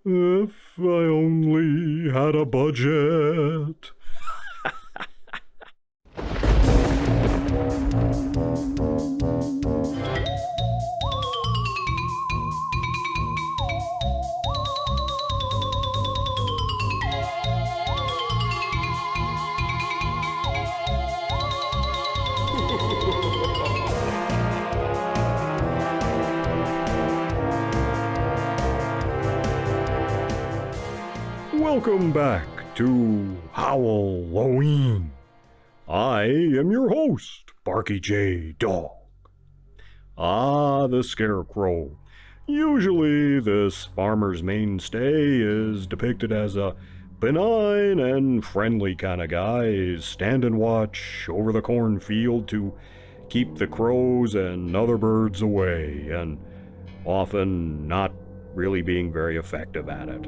If I only had a budget. Welcome back to Howl-O-Ween. I am your host, Barkey Dog. The Scarecrow. Usually this farmer's mainstay is depicted as a benign and friendly kind of guy, standing watch over the cornfield to keep the crows and other birds away, and often not really being very effective at it.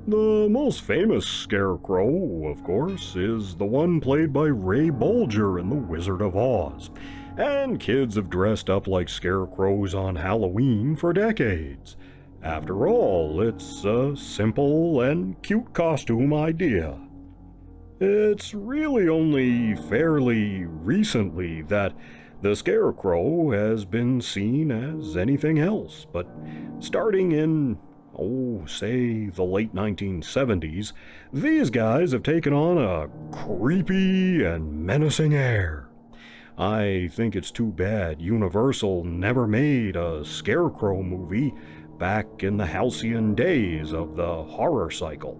The most famous Scarecrow, of course, is the one played by Ray Bolger in The Wizard of Oz, and kids have dressed up like scarecrows on Halloween for decades. After all, it's a simple and cute costume idea. It's really only fairly recently that the Scarecrow has been seen as anything else, but starting in say the late 1970s, these guys have taken on a creepy and menacing air. I think it's too bad Universal never made a Scarecrow movie back in the halcyon days of the horror cycle.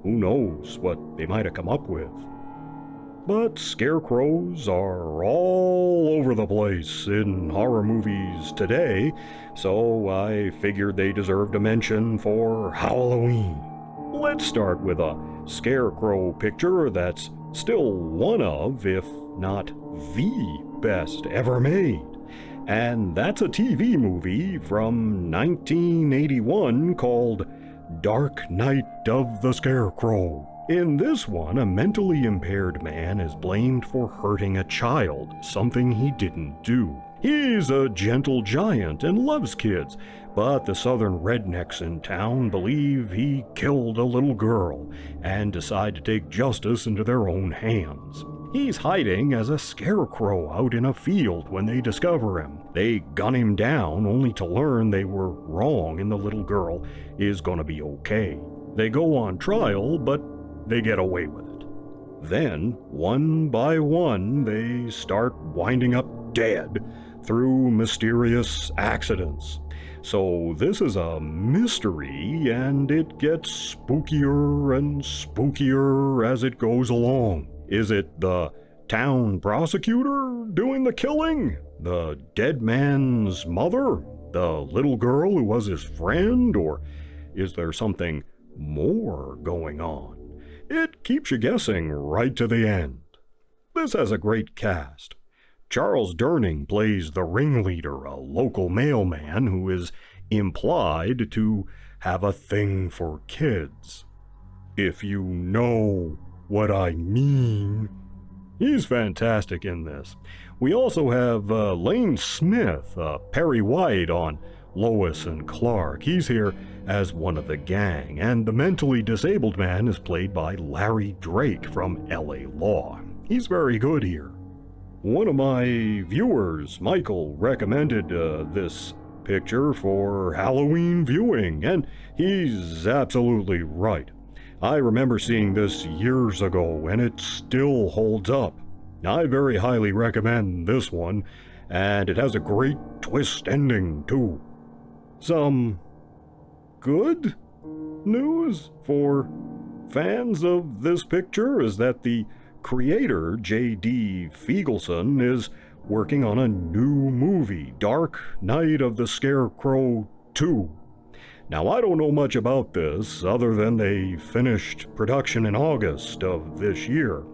Who knows what they might have come up with. But scarecrows are all over the place in horror movies today, so I figured they deserved a mention for Howl-O-Ween. Let's start with a scarecrow picture that's still one of, if not the best ever made. And that's a TV movie from 1981 called Dark Night of the Scarecrow. In this one, a mentally impaired man is blamed for hurting a child, something he didn't do. He's a gentle giant and loves kids, but the southern rednecks in town believe he killed a little girl and decide to take justice into their own hands. He's hiding as a scarecrow out in a field when they discover him. They gun him down only to learn they were wrong and the little girl is gonna be okay. They go on trial, but they get away with it. Then, one by one, they start winding up dead through mysterious accidents. So this is a mystery, and it gets spookier and spookier as it goes along. Is it the town prosecutor doing the killing? The dead man's mother? The little girl who was his friend? Or is there something more going on? It keeps you guessing right to the end. This has a great cast. Charles Durning plays the ringleader, a local mailman who is implied to have a thing for kids. If you know what I mean. He's fantastic in this. We also have Lane Smith, Perry White on Lois and Clark. He's here as one of the gang, and the mentally disabled man is played by Larry Drake from LA Law. He's very good here. One of my viewers, Michael, recommended this picture for Halloween viewing, and he's absolutely right. I remember seeing this years ago, and it still holds up. I very highly recommend this one, and it has a great twist ending, too. Some good news for fans of this picture is that the creator, J.D. Feigelson, is working on a new movie, Dark Night of the Scarecrow 2. Now, I don't know much about this other than they finished production in August of this year.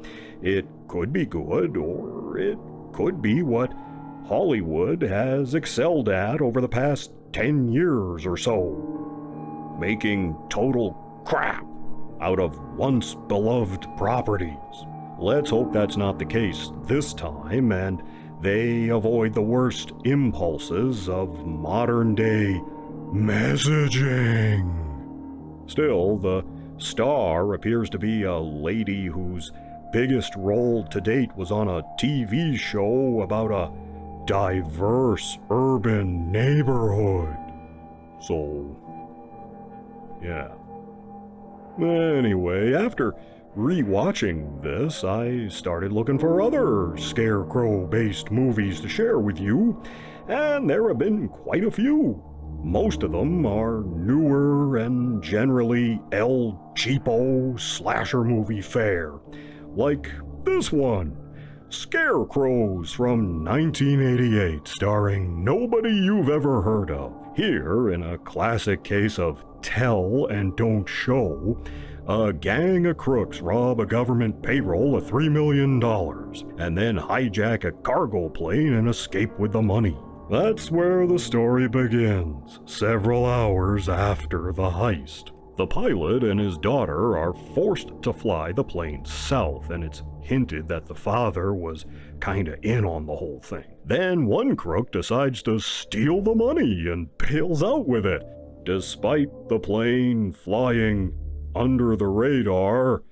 It could be good, or it could be what Hollywood has excelled at over the past 10 years or so, making total crap out of once beloved properties. Let's hope that's not the case this time, and they avoid the worst impulses of modern day messaging. Still, the star appears to be a lady whose biggest role to date was on a TV show about a diverse urban neighborhood. So, yeah. Anyway, after rewatching this, I started looking for other Scarecrow-based movies to share with you, and there have been quite a few. Most of them are newer and generally El Cheapo slasher movie fare, like this one, Scarecrows from 1988, starring nobody you've ever heard of. Here, in a classic case of tell and don't show, a gang of crooks rob a government payroll of $3 million and then hijack a cargo plane and escape with the money. That's where the story begins, several hours after the heist. The pilot and his daughter are forced to fly the plane south, and it's hinted that the father was kinda in on the whole thing. Then one crook decides to steal the money and bails out with it, despite the plane flying under the radar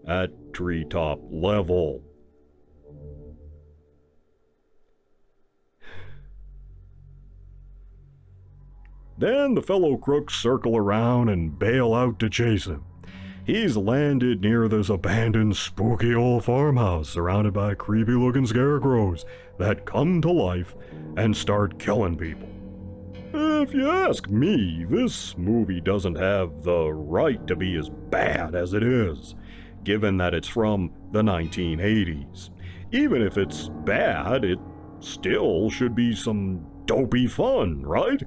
at treetop level. Then the fellow crooks circle around and bail out to chase him. He's landed near this abandoned, spooky old farmhouse surrounded by creepy-looking scarecrows that come to life and start killing people. If you ask me, this movie doesn't have the right to be as bad as it is, given that it's from the 1980s. Even if it's bad, it still should be some dopey fun, right?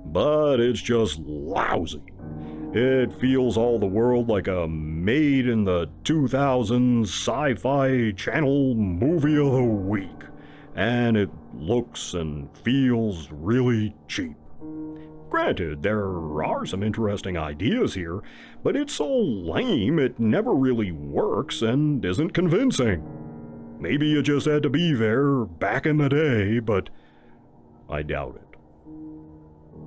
But it's just lousy. It feels all the world like a made in the 2000s sci-fi channel movie of the week, and it looks and feels really cheap. Granted, there are some interesting ideas here, but it's so lame it never really works and isn't convincing. Maybe it just had to be there back in the day, but I doubt it.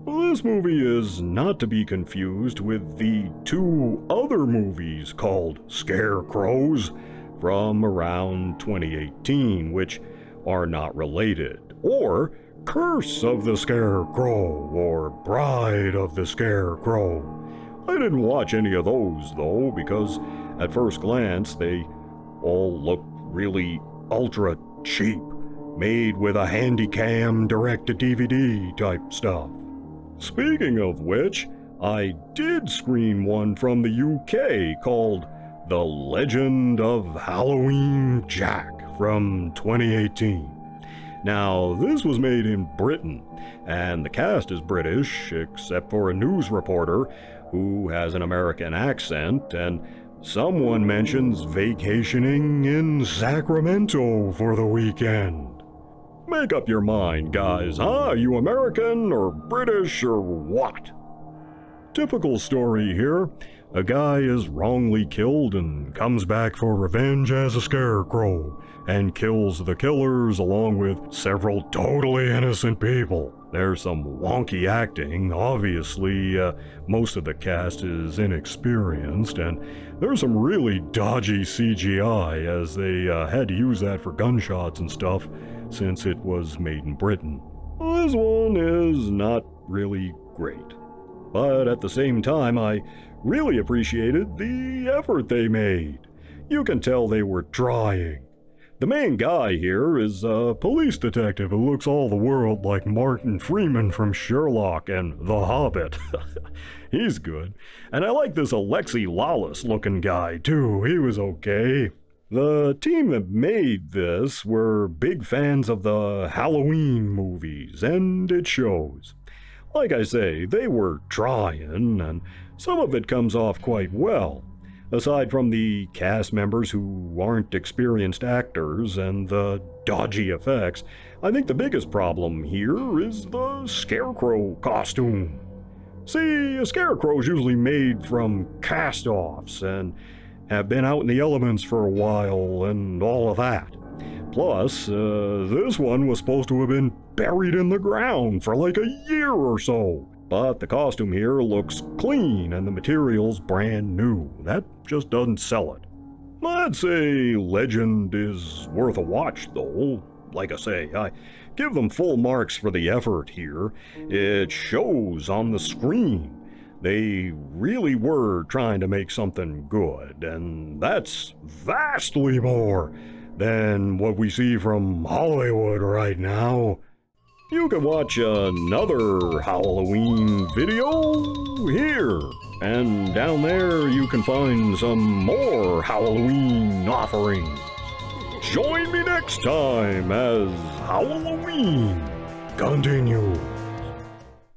This movie is not to be confused with the two other movies called Scarecrows from around 2018, which are not related, or Curse of the Scarecrow, or Bride of the Scarecrow. I didn't watch any of those, though, because at first glance they all look really ultra cheap, made with a handy-cam direct-to-DVD type stuff. Speaking of which, I did screen one from the UK called The Legend of Howl-O-Ween Jack from 2018. Now, this was made in Britain, and the cast is British, except for a news reporter who has an American accent, and someone mentions vacationing in Sacramento for the weekend. Make up your mind, guys, huh? Are you American or British or what? Typical story here. A guy is wrongly killed and comes back for revenge as a scarecrow, and kills the killers along with several totally innocent people. There's some wonky acting. Obviously, most of the cast is inexperienced, and there's some really dodgy CGI, as they had to use that for gunshots and stuff, since it was made in Britain. This one is not really great, but at the same time, I really appreciated the effort they made. You can tell they were trying. The main guy here is a police detective who looks all the world like Martin Freeman from Sherlock and The Hobbit. He's good. And I like this Alexi Lawless looking guy too. He was okay. The team that made this were big fans of the Howl-O-Ween movies, and it shows. Like I say, they were trying, and some of it comes off quite well. Aside from the cast members who aren't experienced actors and the dodgy effects, I think the biggest problem here is the Scarecrow costume. See, a Scarecrow is usually made from cast-offs and have been out in the elements for a while and all of that. Plus, this one was supposed to have been buried in the ground for like a year or so. but the costume here looks clean and the material's brand new. That just doesn't sell it. I'd say Legend is worth a watch, though. Like I say, I give them full marks for the effort here. It shows on the screen. They really were trying to make something good, and that's vastly more than what we see from Hollywood right now. You can watch another Howl-O-Ween video here, and down there you can find some more Howl-O-Ween offerings. Join me next time as Howl-O-Ween continues.